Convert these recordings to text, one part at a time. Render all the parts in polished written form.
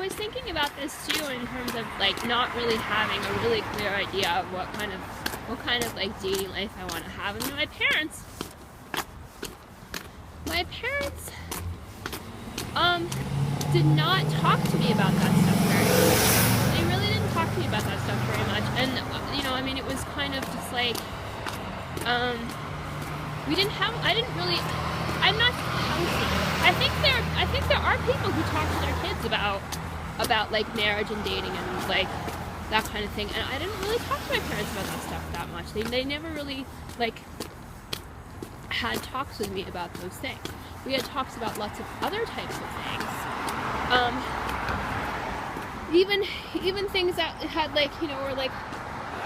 was thinking about this too in terms of like not really having a really clear idea of what kind of like dating life I want to have. And my parents did not talk to me about that stuff very much. They really didn't talk to me about that stuff very much. And you know, I mean, it was kind of just like I'm not counting. I think there are people who talk to their kids about like marriage and dating and like that kind of thing. And I didn't really talk to my parents about that stuff that much. They never really like had talks with me about those things. We had talks about lots of other types of things. Even things that had like, you know, were like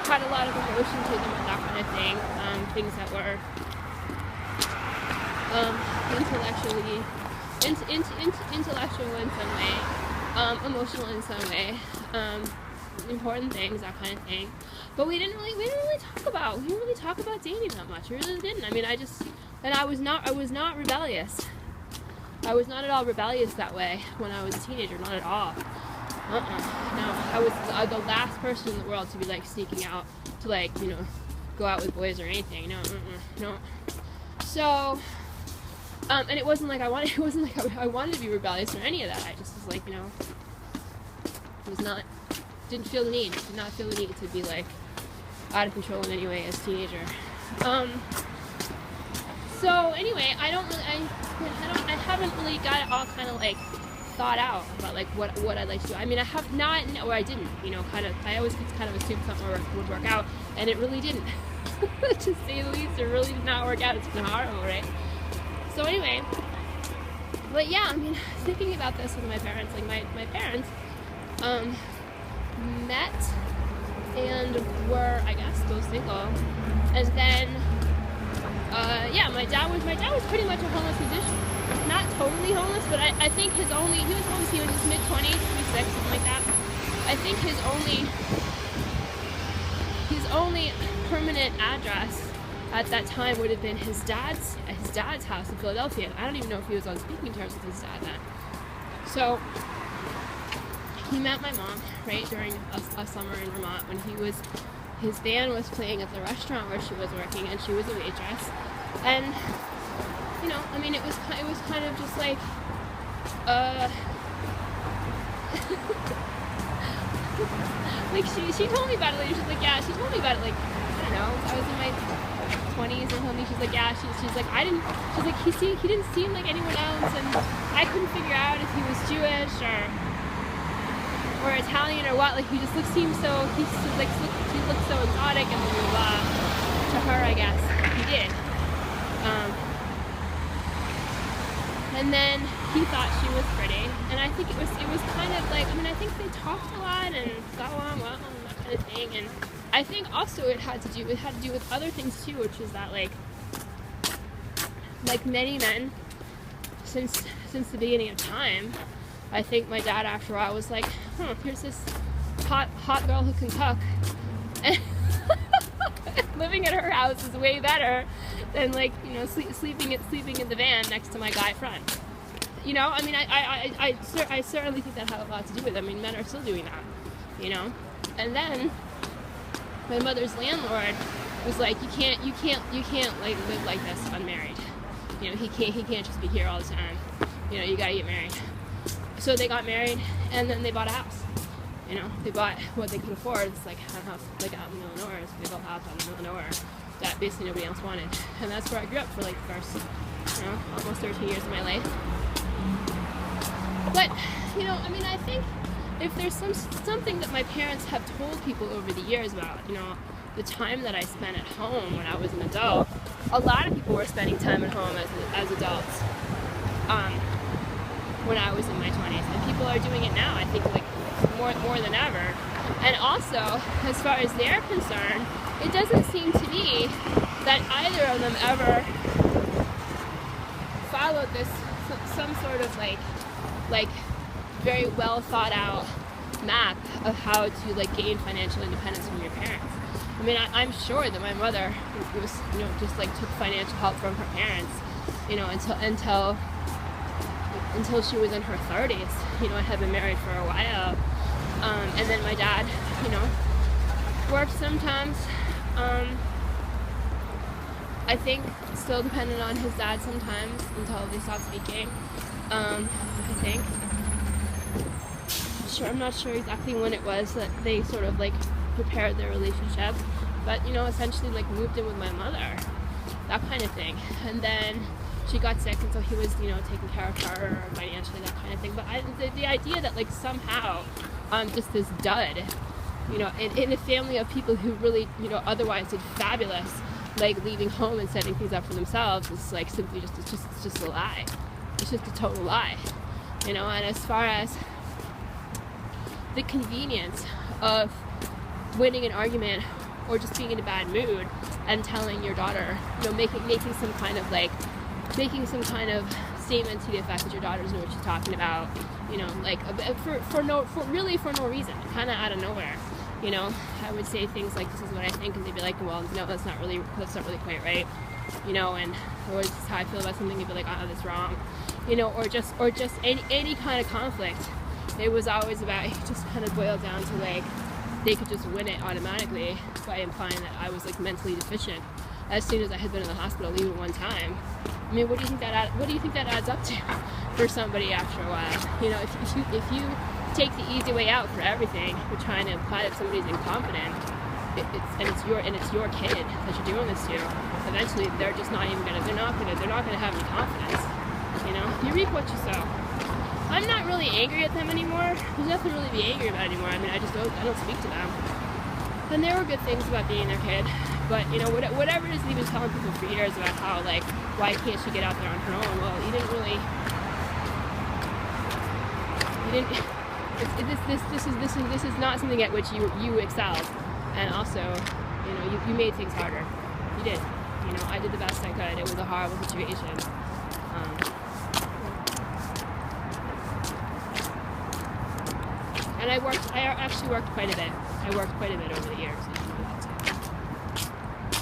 had a lot of emotion to them and that kind of thing. Things that were intellectual in some way, emotional in some way, important things, that kind of thing. But we didn't really talk about dating that much. We really didn't. I mean, I was not rebellious. I was not at all rebellious that way when I was a teenager. Not at all. No, I was the last person in the world to be like sneaking out to like, you know, go out with boys or anything. No. So, and it wasn't like I wanted to be rebellious or any of that. I just was like, you know, did not feel the need to be like out of control in any way as a teenager. So anyway, I haven't really got it all kind of like thought out about like what I'd like to do. I mean, I have not, or I didn't, you know, I always kind of assumed something would work out, and it really didn't. To say the least, it really did not work out. It's been horrible, right? So anyway, but yeah, I mean, thinking about this with my parents, like my parents met and were, I guess, both single, and then my dad was pretty much a homeless musician. Not totally homeless, but I think he was homeless, he was in his mid-20s, 26, something like that. I think his only permanent address at that time would have been his dad's house in Philadelphia. I don't even know if he was on speaking terms with his dad then. So he met my mom, right, during a summer in Vermont when his band was playing at the restaurant where she was working, and she was a waitress. And you know, I mean, it was kind of just like like she told me about it later. She's like, yeah, she told me about it like, I don't know, I was in my 20s or something. She's like, yeah, she's like, she's like, he didn't seem like anyone else, and I couldn't figure out if he was Jewish or Italian or what. Like, he looked so exotic and blah, blah, blah. To her, I guess he did. And then he thought she was pretty, and I think it was kind of like, I mean, I think they talked a lot and got along well and that kind of thing. And I think also it had to do with other things too, which is that like many men since the beginning of time, I think my dad after a while was like, here's this hot girl who can cook, and living at her house is way better than like, you know, sleeping in the van next to my guy friend. You know, I mean, I certainly think that had a lot to do with it. I mean, men are still doing that, you know. And then my mother's landlord was like, you can't like live like this unmarried. You know, he can't just be here all the time. You know, you gotta get married. So they got married, and then they bought a house. You know, they bought what they could afford. It's like a house like out in the middle of nowhere. So they built a house out in the middle of nowhere that basically nobody else wanted. And that's where I grew up for like the first, you know, almost 13 years of my life. But, you know, I mean, I think if there's something that my parents have told people over the years about, you know, the time that I spent at home when I was an adult, a lot of people were spending time at home as adults when I was in my 20s. And people are doing it now, I think, like, more than ever. And also, as far as they're concerned, it doesn't seem to me that either of them ever followed some sort of like very well thought out map of how to like gain financial independence from your parents. I mean, I'm sure that my mother was, you know, just like took financial help from her parents, you know, until until she was in her 30s. You know, I had been married for a while. And then my dad, you know, worked sometimes. I think still dependent on his dad sometimes until they stopped speaking. I think. I'm not sure exactly when it was that they sort of like prepared their relationship, but you know, essentially like moved in with my mother, that kind of thing. And then she got sick, and so he was, you know, taking care of her financially, that kind of thing. But the idea that like somehow just this dud, you know, in a family of people who really, you know, otherwise did fabulous, like leaving home and setting things up for themselves, is like simply just it's just a lie. It's just a total lie, you know. And as far as the convenience of winning an argument or just being in a bad mood and telling your daughter, you know, making some kind of statement to the effect that your daughter doesn't know what she's talking about, you know, like for no reason, kind of out of nowhere. You know, I would say things like, this is what I think, and they'd be like, well, no, that's not really quite right, you know. And or this is how I feel about something, they'd be like, oh, that's wrong, you know. Or just any kind of conflict, it was always about, it just kind of boiled down to like they could just win it automatically by implying that I was like mentally deficient as soon as I had been in the hospital even one time. I mean, what do you think that adds up to for somebody after a while? You know, if you take the easy way out for everything, you're trying to imply that somebody's incompetent, it's your kid that you're doing this to. Eventually, they're not gonna have any confidence. You know, you reap what you sow. I'm not really angry at them anymore. There's nothing really to be angry about anymore. I mean, I don't speak to them. And there were good things about being their kid, but you know, whatever it is they've been telling people for years about how like, why can't she get out there on her own? Well, this is not something at which you excelled, and also, you know, you made things harder. You did. You know, I did the best I could. It was a horrible situation. And I actually worked quite a bit. I worked quite a bit over the years.